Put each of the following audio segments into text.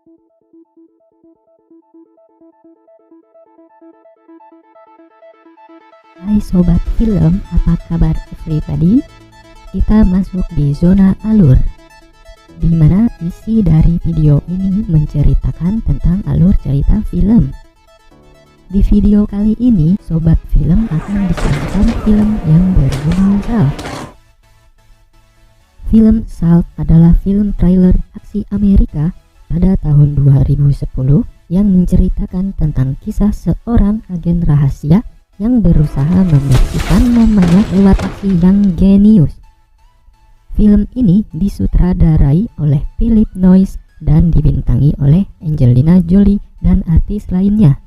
Hai sobat film, apa kabar everybody? Kita masuk di zona alur, di mana isi dari video ini menceritakan tentang alur cerita film. Di video kali ini, sobat film akan disaksikan film yang berjudul Salt. Film Salt adalah film trailer aksi Amerika pada tahun 2010 yang menceritakan tentang kisah seorang agen rahasia yang berusaha membersihkan namanya lewat aksi yang jenius. Film ini disutradarai oleh Philip Noyce dan dibintangi oleh Angelina Jolie dan artis lainnya.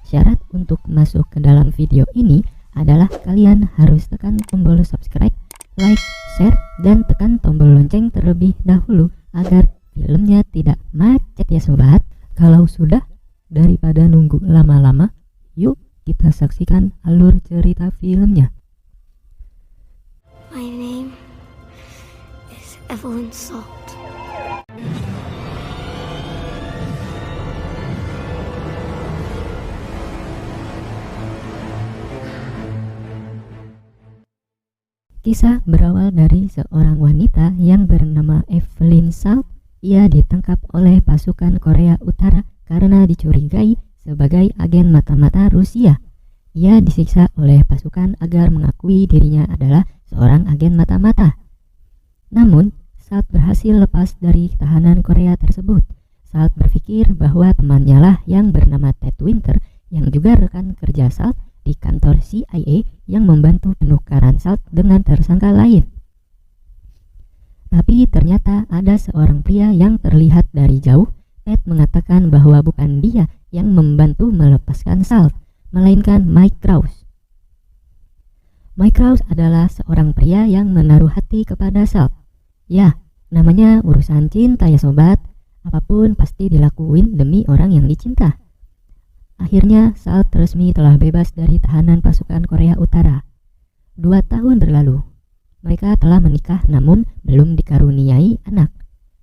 Syarat untuk masuk ke dalam video ini adalah kalian harus tekan tombol subscribe, like, share, dan tekan tombol lonceng terlebih dahulu agar filmnya tidak macet ya sobat. Kalau sudah, daripada nunggu lama-lama, yuk kita saksikan alur cerita filmnya. My name is Evelyn Salt. Kisah berawal dari seorang wanita yang bernama Evelyn Salt. Ia ditangkap oleh pasukan Korea Utara karena dicurigai sebagai agen mata-mata Rusia. Ia disiksa oleh pasukan agar mengakui dirinya adalah seorang agen mata-mata. Namun, Salt berhasil lepas dari tahanan Korea tersebut. Salt berpikir bahwa temannya lah yang bernama Ted Winter yang juga rekan kerja Salt di kantor CIA yang membantu penukaran Salt dengan tersangka lain. Tapi ternyata ada seorang pria yang terlihat dari jauh. Ted mengatakan bahwa bukan dia yang membantu melepaskan Salt, melainkan Mike Krause. Mike Krause adalah seorang pria yang menaruh hati kepada Salt. Ya, namanya urusan cinta ya sobat. Apapun pasti dilakuin demi orang yang dicinta. Akhirnya Salt resmi telah bebas dari tahanan pasukan Korea Utara. 2 tahun berlalu. Mereka telah menikah namun belum dikaruniai anak.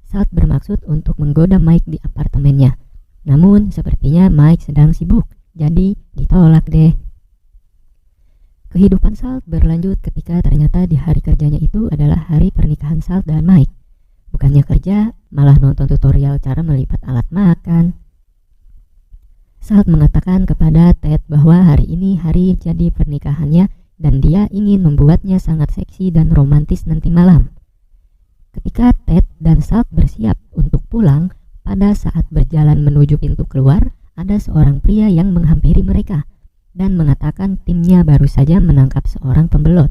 Salt bermaksud untuk menggoda Mike di apartemennya. Namun sepertinya Mike sedang sibuk, jadi ditolak deh. Kehidupan Salt berlanjut ketika ternyata di hari kerjanya itu adalah hari pernikahan Salt dan Mike. Bukannya kerja, malah nonton tutorial cara melipat alat makan. Salt mengatakan kepada Ted bahwa hari ini hari jadi pernikahannya dan dia ingin membuatnya sangat seksi dan romantis nanti malam. Ketika Ted dan Salt bersiap untuk pulang, pada saat berjalan menuju pintu keluar, ada seorang pria yang menghampiri mereka dan mengatakan timnya baru saja menangkap seorang pembelot.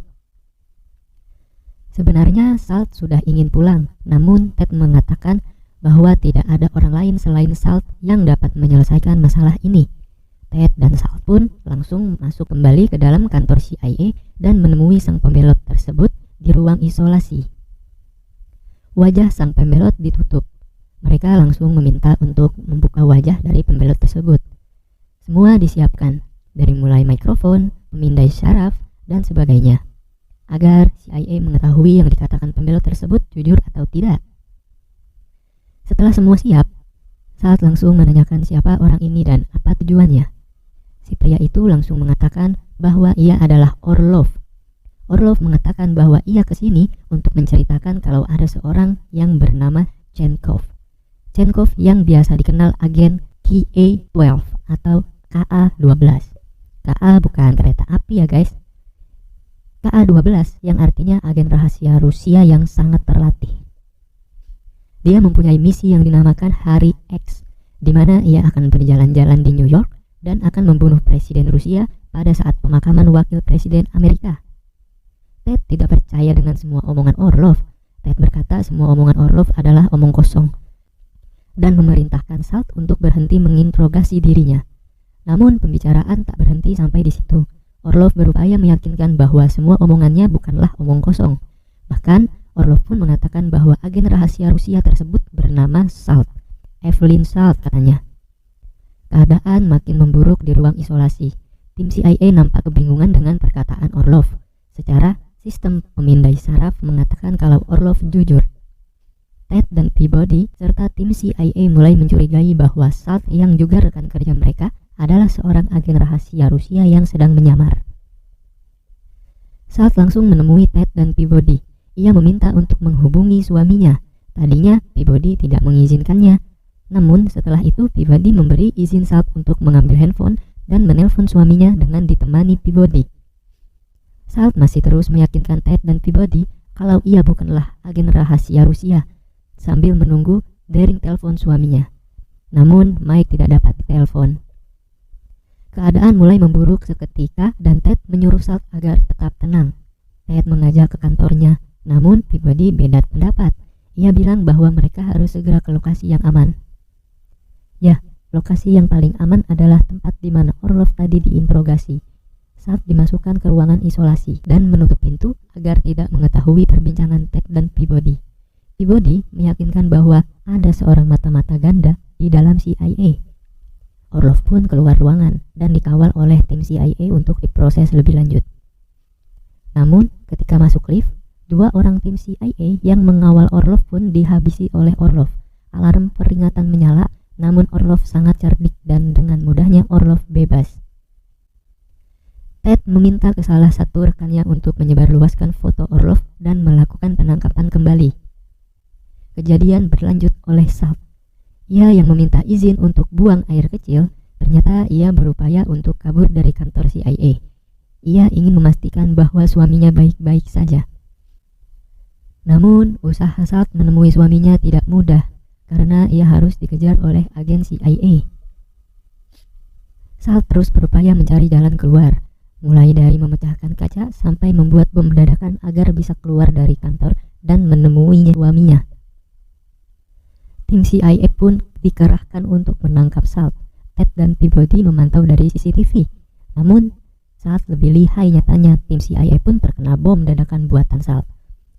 Sebenarnya Salt sudah ingin pulang, namun Ted mengatakan bahwa tidak ada orang lain selain Salt yang dapat menyelesaikan masalah ini. Ted dan Salt pun langsung masuk kembali ke dalam kantor CIA dan menemui sang pembelot tersebut di ruang isolasi. Wajah sang pembelot ditutup. Mereka langsung meminta untuk membuka wajah dari pembelot tersebut. Semua disiapkan, dari mulai mikrofon, pemindai syaraf, dan sebagainya, agar CIA mengetahui yang dikatakan pembelot tersebut jujur atau tidak. Setelah semua siap, Salt langsung menanyakan siapa orang ini dan apa tujuannya. Si pria itu langsung mengatakan bahwa ia adalah Orlov. Orlov mengatakan bahwa ia kesini untuk menceritakan kalau ada seorang yang bernama Chenkov. Chenkov yang biasa dikenal agen KA-12 atau KA-12. KA bukan kereta api ya guys. KA-12 yang artinya agen rahasia Rusia yang sangat terlatih. Dia mempunyai misi yang dinamakan Hari X, di mana ia akan berjalan-jalan di New York dan akan membunuh Presiden Rusia pada saat pemakaman Wakil Presiden Amerika. Ted tidak percaya dengan semua omongan Orlov. Ted berkata semua omongan Orlov adalah omong kosong dan memerintahkan Salt untuk berhenti menginterogasi dirinya. Namun pembicaraan tak berhenti sampai di situ. Orlov berupaya meyakinkan bahwa semua omongannya bukanlah omong kosong. Bahkan Orlov pun mengatakan bahwa agen rahasia Rusia tersebut bernama Salt, Evelyn Salt katanya. Keadaan makin memburuk di ruang isolasi. Tim CIA nampak kebingungan dengan perkataan Orlov. Secara sistem pemindai saraf mengatakan kalau Orlov jujur. Ted dan Peabody serta tim CIA mulai mencurigai bahwa Salt yang juga rekan kerja mereka adalah seorang agen rahasia Rusia yang sedang menyamar. Salt langsung menemui Ted dan Peabody. Ia meminta untuk menghubungi suaminya. Tadinya Peabody tidak mengizinkannya. Namun setelah itu Peabody memberi izin Salt untuk mengambil handphone dan menelpon suaminya dengan ditemani Peabody. Salt masih terus meyakinkan Ted dan Peabody kalau ia bukanlah agen rahasia Rusia, sambil menunggu dering telepon suaminya. Namun Mike tidak dapat ditelepon. Keadaan mulai memburuk seketika dan Ted menyuruh Salt agar tetap tenang. Ted mengajak ke kantornya, namun Peabody beda pendapat. Ia bilang bahwa mereka harus segera ke lokasi yang aman. Ya, lokasi yang paling aman adalah tempat di mana Orlov tadi diinterogasi. Salt dimasukkan ke ruangan isolasi dan menutup pintu agar tidak mengetahui perbincangan Ted dan Peabody. Peabody meyakinkan bahwa ada seorang mata-mata ganda di dalam CIA. Orlov pun keluar ruangan dan dikawal oleh tim CIA untuk diproses lebih lanjut. Namun, ketika masuk lift, 2 orang tim CIA yang mengawal Orlov pun dihabisi oleh Orlov. Alarm peringatan menyala, namun Orlov sangat cerdik dan dengan mudahnya Orlov bebas. Ted meminta ke salah satu rekannya untuk menyebarluaskan foto Orlov dan melakukan penangkapan kembali. Kejadian berlanjut oleh Salt. Ia yang meminta izin untuk buang air kecil, ternyata ia berupaya untuk kabur dari kantor CIA. Ia ingin memastikan bahwa suaminya baik-baik saja. Namun, usaha Salt menemui suaminya tidak mudah karena ia harus dikejar oleh agen CIA. Salt terus berupaya mencari jalan keluar, mulai dari memecahkan kaca sampai membuat bom dadakan agar bisa keluar dari kantor dan menemui suaminya. Tim CIA pun dikerahkan untuk menangkap Salt. Ted dan Peabody memantau dari CCTV. Namun, saat lebih lihai nyatanya, tim CIA pun terkena bom dadakan buatan Salt.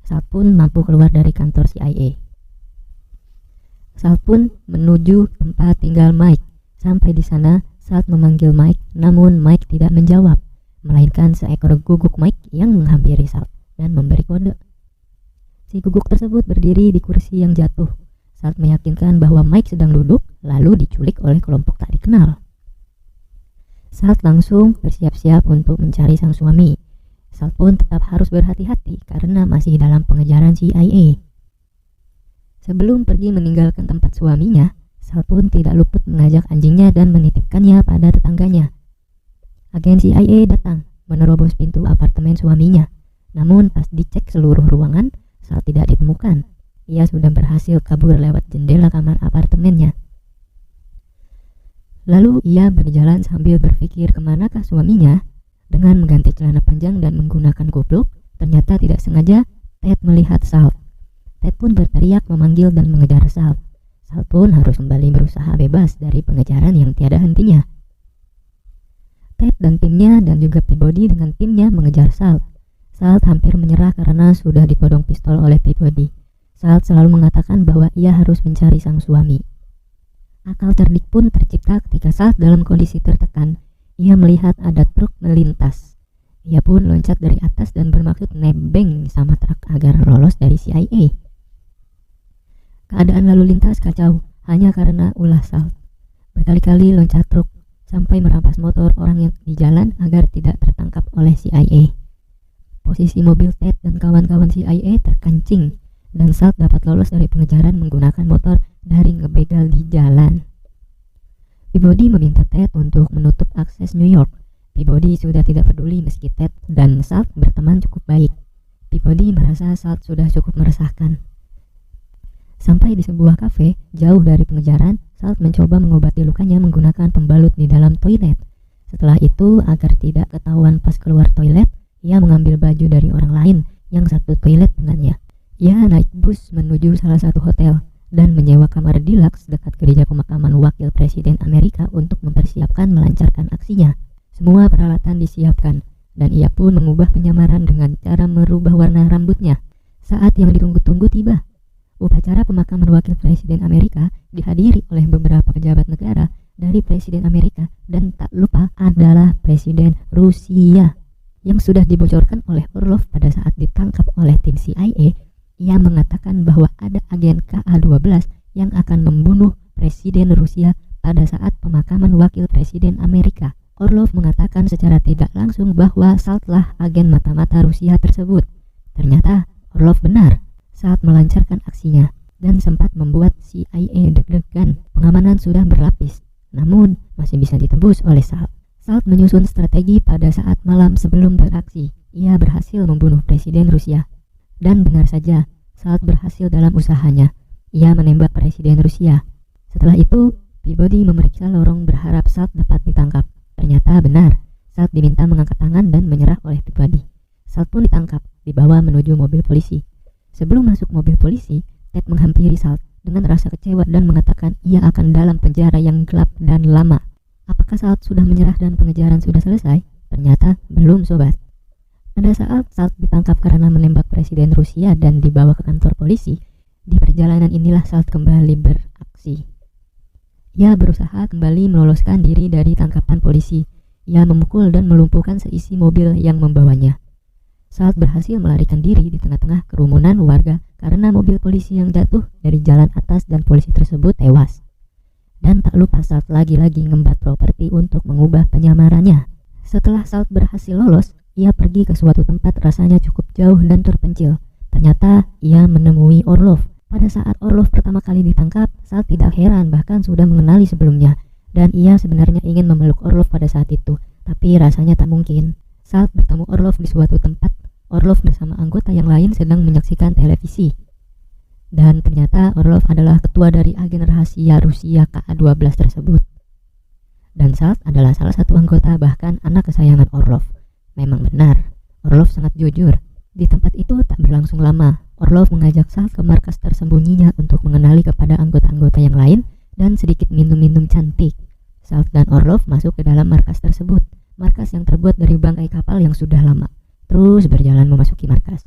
Salt pun mampu keluar dari kantor CIA. Salt pun menuju tempat tinggal Mike. Sampai di sana, Salt memanggil Mike, namun Mike tidak menjawab, melainkan seekor guguk Mike yang menghampiri Salt dan memberi kode. Si guguk tersebut berdiri di kursi yang jatuh. Salt meyakinkan bahwa Mike sedang duduk, lalu diculik oleh kelompok tak dikenal. Salt langsung bersiap-siap untuk mencari sang suami. Salt pun tetap harus berhati-hati karena masih dalam pengejaran CIA. Sebelum pergi meninggalkan tempat suaminya, Salt pun tidak luput mengajak anjingnya dan menitipkannya pada tetangganya. Agen CIA datang menerobos pintu apartemen suaminya. Namun pas dicek seluruh ruangan, Salt tidak ditemukan. Ia sudah berhasil kabur lewat jendela kamar apartemennya. Lalu ia berjalan sambil berpikir kemanakah suaminya. Dengan mengganti celana panjang dan menggunakan kupluk, ternyata tidak sengaja Ted melihat Salt. Ted pun berteriak memanggil dan mengejar Salt. Salt pun harus kembali berusaha bebas dari pengejaran yang tiada hentinya. Ted dan timnya dan juga Peabody dengan timnya mengejar Salt. Salt hampir menyerah karena sudah ditodong pistol oleh Peabody. Salt selalu mengatakan bahwa ia harus mencari sang suami. Akal cerdik pun tercipta ketika Salt dalam kondisi tertekan. Ia melihat ada truk melintas. Ia pun loncat dari atas dan bermaksud nebeng sama truk agar lolos dari CIA. Keadaan lalu lintas kacau hanya karena ulah Salt. Berkali-kali loncat truk sampai merampas motor orang yang di jalan agar tidak tertangkap oleh CIA. Posisi mobil Ted dan kawan-kawan CIA terkancing dan Salt dapat lolos dari pengejaran menggunakan motor dari ngebegal di jalan. Peabody meminta Ted untuk menutup akses New York. Peabody sudah tidak peduli meski Ted dan Salt berteman cukup baik. Peabody merasa Salt sudah cukup meresahkan. Sampai di sebuah kafe jauh dari pengejaran, Salt mencoba mengobati lukanya menggunakan pembalut di dalam toilet. Setelah itu, agar tidak ketahuan pas keluar toilet, ia mengambil baju dari orang lain yang satu toilet dengannya. Ia naik bus menuju salah satu hotel dan menyewa kamar deluxe dekat gereja pemakaman wakil presiden Amerika untuk mempersiapkan melancarkan aksinya. Semua peralatan disiapkan dan ia pun mengubah penyamaran dengan cara merubah warna rambutnya. Saat yang ditunggu-tunggu tiba. Upacara pemakaman wakil presiden Amerika dihadiri oleh beberapa pejabat negara dari presiden Amerika dan tak lupa adalah presiden Rusia yang sudah dibocorkan oleh Orlov pada saat ditangkap oleh tim CIA. Ia mengatakan bahwa ada agen KA-12 yang akan membunuh Presiden Rusia pada saat pemakaman Wakil Presiden Amerika. Orlov mengatakan secara tidak langsung bahwa Saltlah agen mata-mata Rusia tersebut. Ternyata Orlov benar saat melancarkan aksinya dan sempat membuat CIA deg-degan. Pengamanan sudah berlapis, namun masih bisa ditembus oleh Salt. Salt menyusun strategi pada saat malam sebelum beraksi. Ia berhasil membunuh Presiden Rusia. Dan benar saja, Salt berhasil dalam usahanya. Ia menembak Presiden Rusia. Setelah itu, Peabody memeriksa lorong berharap Salt dapat ditangkap. Ternyata benar, Salt diminta mengangkat tangan dan menyerah oleh Peabody. Salt pun ditangkap, dibawa menuju mobil polisi. Sebelum masuk mobil polisi, Ted menghampiri Salt dengan rasa kecewa dan mengatakan ia akan dalam penjara yang gelap dan lama. Apakah Salt sudah menyerah dan pengejaran sudah selesai? Ternyata belum, sobat. Pada saat Salt ditangkap karena menembak Presiden Rusia dan dibawa ke kantor polisi, di perjalanan inilah Salt kembali beraksi. Ia berusaha kembali meloloskan diri dari tangkapan polisi. Ia memukul dan melumpuhkan seisi mobil yang membawanya. Salt berhasil melarikan diri di tengah-tengah kerumunan warga karena mobil polisi yang jatuh dari jalan atas dan polisi tersebut tewas. Dan tak lupa Salt lagi-lagi ngembat properti untuk mengubah penyamarannya. Setelah Salt berhasil lolos, ia pergi ke suatu tempat rasanya cukup jauh dan terpencil. Ternyata ia menemui Orlov. Pada saat Orlov pertama kali ditangkap, Salt tidak heran bahkan sudah mengenali sebelumnya. Dan ia sebenarnya ingin memeluk Orlov pada saat itu, tapi rasanya tak mungkin. Salt bertemu Orlov di suatu tempat. Orlov bersama anggota yang lain sedang menyaksikan televisi. Dan ternyata Orlov adalah ketua dari agen rahasia Rusia KA-12 tersebut. Dan Salt adalah salah satu anggota, bahkan anak kesayangan Orlov. Memang benar, Orlov sangat jujur. Di tempat itu tak berlangsung lama. Orlov mengajak Salt ke markas tersembunyinya untuk mengenali kepada anggota-anggota yang lain dan sedikit minum-minum cantik. Salt dan Orlov masuk ke dalam markas tersebut. Markas yang terbuat dari bangkai kapal yang sudah lama. Terus berjalan memasuki markas.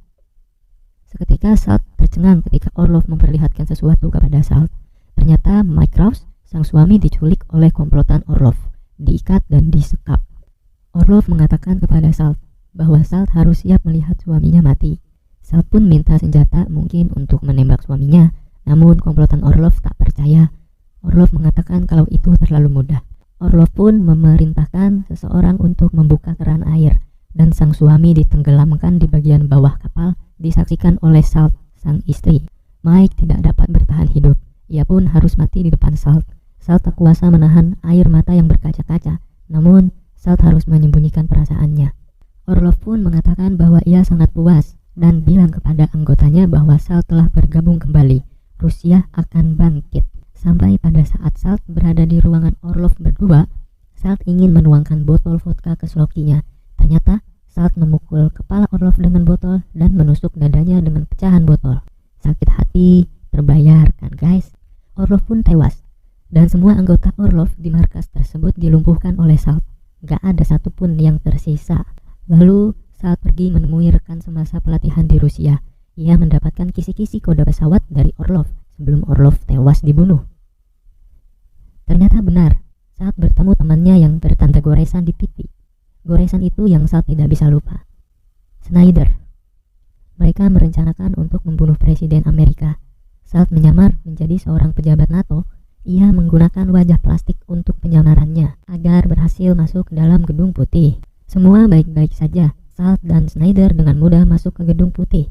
Seketika Salt tercengang ketika Orlov memperlihatkan sesuatu kepada Salt. Ternyata Mike Krause, sang suami, diculik oleh komplotan Orlov, diikat dan disekap. Orlov mengatakan kepada Salt bahwa Salt harus siap melihat suaminya mati. Salt pun minta senjata mungkin untuk menembak suaminya, namun komplotan Orlov tak percaya. Orlov mengatakan kalau itu terlalu mudah. Orlov pun memerintahkan seseorang untuk membuka keran air, dan sang suami ditenggelamkan di bagian bawah kapal, disaksikan oleh Salt, sang istri. Mike tidak dapat bertahan hidup. Ia pun harus mati di depan Salt. Salt tak kuasa menahan air mata yang berkaca-kaca, namun Salt harus menyembunyikan perasaannya. Orlov pun mengatakan bahwa ia sangat puas dan bilang kepada anggotanya bahwa Salt telah bergabung kembali. Rusia akan bangkit. Sampai pada saat Salt berada di ruangan Orlov berdua, Salt ingin menuangkan botol vodka ke slokinya. Ternyata Salt memukul kepala Orlov dengan botol dan menusuk dadanya dengan pecahan botol. Sakit hati terbayar kan guys. Orlov pun tewas dan semua anggota Orlov di markas tersebut dilumpuhkan oleh Salt. Gak ada satupun yang tersisa. Lalu Salt pergi menemui rekan semasa pelatihan di Rusia. Ia mendapatkan kisi-kisi kode pesawat dari Orlov sebelum Orlov tewas dibunuh. Ternyata benar, Salt bertemu temannya yang bertanda goresan di pipi. Goresan itu yang Salt tidak bisa lupa. Snyder. Mereka merencanakan untuk membunuh Presiden Amerika. Salt menyamar menjadi seorang pejabat NATO. Ia menggunakan wajah plastik untuk penyamarannya agar berhasil masuk ke dalam gedung putih. Semua baik-baik saja. Salt dan Snyder dengan mudah masuk ke gedung putih.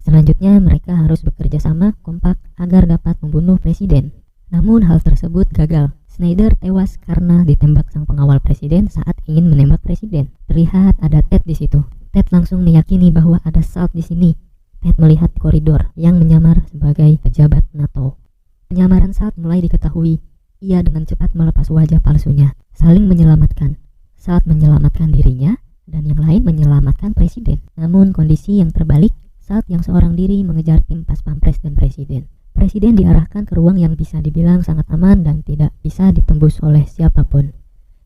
Selanjutnya mereka harus bekerja sama kompak agar dapat membunuh presiden. Namun hal tersebut gagal. Snyder tewas karena ditembak sang pengawal presiden saat ingin menembak presiden. Terlihat ada Ted di situ. Ted langsung meyakini bahwa ada Salt di sini. Ted melihat koridor yang menyamar sebagai pejabat NATO. Penyamaran Salt mulai diketahui. Ia dengan cepat melepas wajah palsunya, saling menyelamatkan. Salt menyelamatkan dirinya dan yang lain menyelamatkan presiden. Namun kondisi yang terbalik, Salt yang seorang diri mengejar tim pas pampres dan presiden. Presiden diarahkan ke ruang yang bisa dibilang sangat aman dan tidak bisa ditembus oleh siapapun.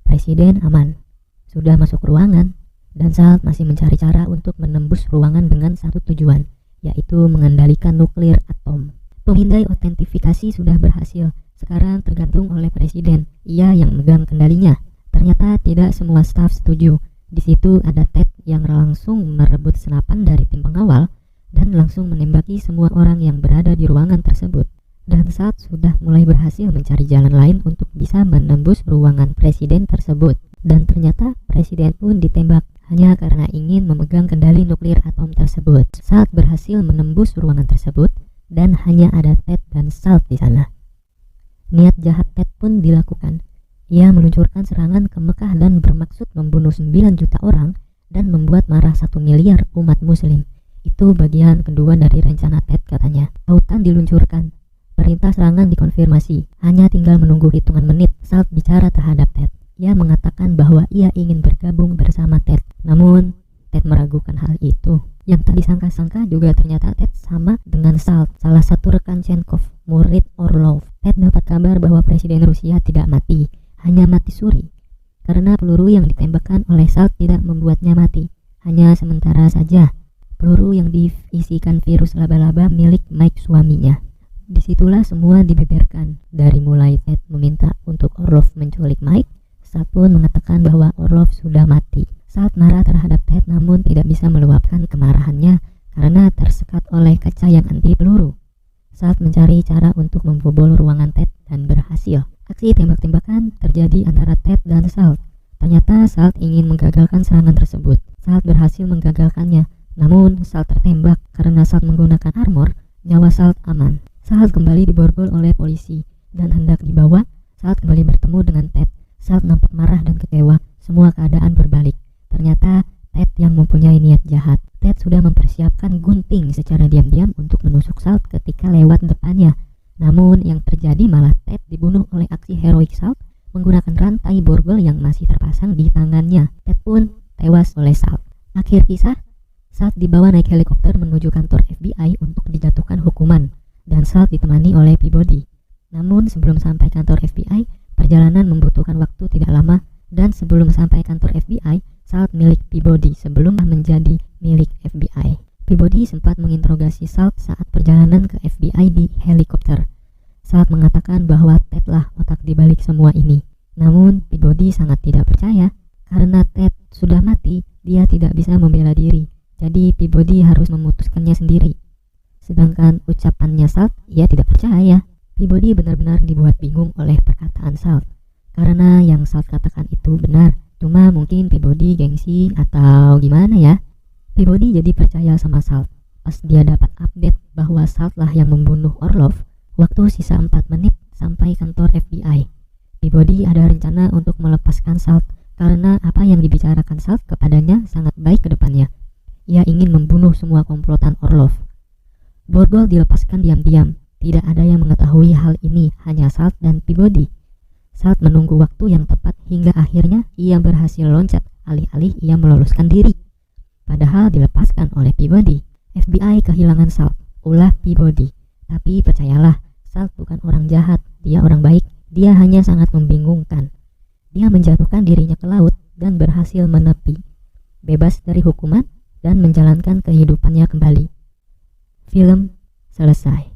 Presiden aman, sudah masuk ruangan, dan Salt masih mencari cara untuk menembus ruangan dengan satu tujuan, yaitu mengendalikan nuklir atom. Pemindai otentifikasi sudah berhasil, sekarang tergantung oleh presiden, ia yang megang kendalinya. Ternyata tidak semua staf setuju. Di situ ada Ted yang langsung merebut senapan dari tim pengawal dan langsung menembaki semua orang yang berada di ruangan tersebut. Dan Salt sudah mulai berhasil mencari jalan lain untuk bisa menembus ruangan presiden tersebut. Dan ternyata presiden pun ditembak hanya karena ingin memegang kendali nuklir atom tersebut. Salt berhasil menembus ruangan tersebut dan hanya ada Ted dan Salt di sana. Niat jahat Ted pun dilakukan. Ia meluncurkan serangan ke Mekah dan bermaksud membunuh 9 juta orang dan membuat marah 1 miliar umat muslim. Itu bagian kedua dari rencana Ted katanya. Tautan diluncurkan. Perintah serangan dikonfirmasi. Hanya tinggal menunggu hitungan menit. Salt bicara terhadap Ted. Ia mengatakan bahwa ia ingin bergabung bersama Ted. Namun Ted meragukan hal itu. Yang tak disangka-sangka juga ternyata Ted sama dengan Salt, salah satu rekan Chenkov, murid Orlov. Ted dapat kabar bahwa Presiden Rusia tidak mati, hanya mati suri. Karena peluru yang ditembakkan oleh Salt tidak membuatnya mati, hanya sementara saja. Peluru yang diisikan virus laba-laba milik Mike suaminya. Disitulah semua dibeberkan. Dari mulai Ted meminta untuk Orlov menculik Mike, Salt pun mengatakan bahwa Orlov sudah mati. Salt marah terhadap Ted namun tidak bisa meluapkan kemarahannya karena tersekat oleh kaca yang anti peluru. Salt mencari cara untuk membobol ruangan Ted dan berhasil. Aksi tembak-tembakan terjadi antara Ted dan Salt. Ternyata Salt ingin menggagalkan serangan tersebut. Salt berhasil menggagalkannya, namun Salt tertembak. Karena Salt menggunakan armor, nyawa Salt aman. Salt kembali diborgol oleh polisi dan hendak dibawa. Salt kembali bertemu dengan Ted. Salt nampak marah dan kecewa. Semua keadaan berbalik. Ternyata Ted yang mempunyai niat jahat. Ted sudah mempersiapkan gunting secara diam-diam untuk menusuk Salt ketika lewat depannya. Namun yang terjadi malah Ted dibunuh oleh aksi heroik Salt menggunakan rantai borgol yang masih terpasang di tangannya. Ted pun tewas oleh Salt. Akhir kisah, Salt dibawa naik helikopter menuju kantor FBI untuk dijatuhkan hukuman dan Salt ditemani oleh Peabody. Namun sebelum sampai kantor FBI, perjalanan membutuhkan waktu tidak lama dan sebelum sampai kantor FBI, Salt milik Peabody sebelum menjadi milik FBI. Peabody sempat menginterogasi Salt saat perjalanan ke FBI di helikopter. Salt mengatakan bahwa Ted lah otak dibalik semua ini. Namun Peabody sangat tidak percaya karena Ted sudah mati, dia tidak bisa membela diri. Jadi Peabody harus memutuskannya sendiri. Sedangkan ucapannya Salt, ia tidak percaya. Peabody benar-benar dibuat bingung oleh perkataan Salt. Karena yang Salt katakan itu benar. Cuma mungkin Peabody gengsi atau gimana ya. Peabody jadi percaya sama Salt. Pas dia dapat update bahwa Salt lah yang membunuh Orlov, waktu sisa 4 menit sampai kantor FBI. Peabody ada rencana untuk melepaskan Salt karena apa yang dibicarakan Salt kepadanya sangat baik ke depannya. Ia ingin membunuh semua komplotan Orlov. Borgol dilepaskan diam-diam. Tidak ada yang mengetahui hal ini, hanya Salt dan Peabody. Salt menunggu waktu yang tepat hingga akhirnya ia berhasil loncat, alih-alih ia meloloskan diri. Padahal dilepaskan oleh Peabody. FBI kehilangan Salt, ulah Peabody. Tapi percayalah, Salt bukan orang jahat, dia orang baik. Dia hanya sangat membingungkan. Dia menjatuhkan dirinya ke laut dan berhasil menepi, bebas dari hukuman dan menjalankan kehidupannya kembali. Film selesai.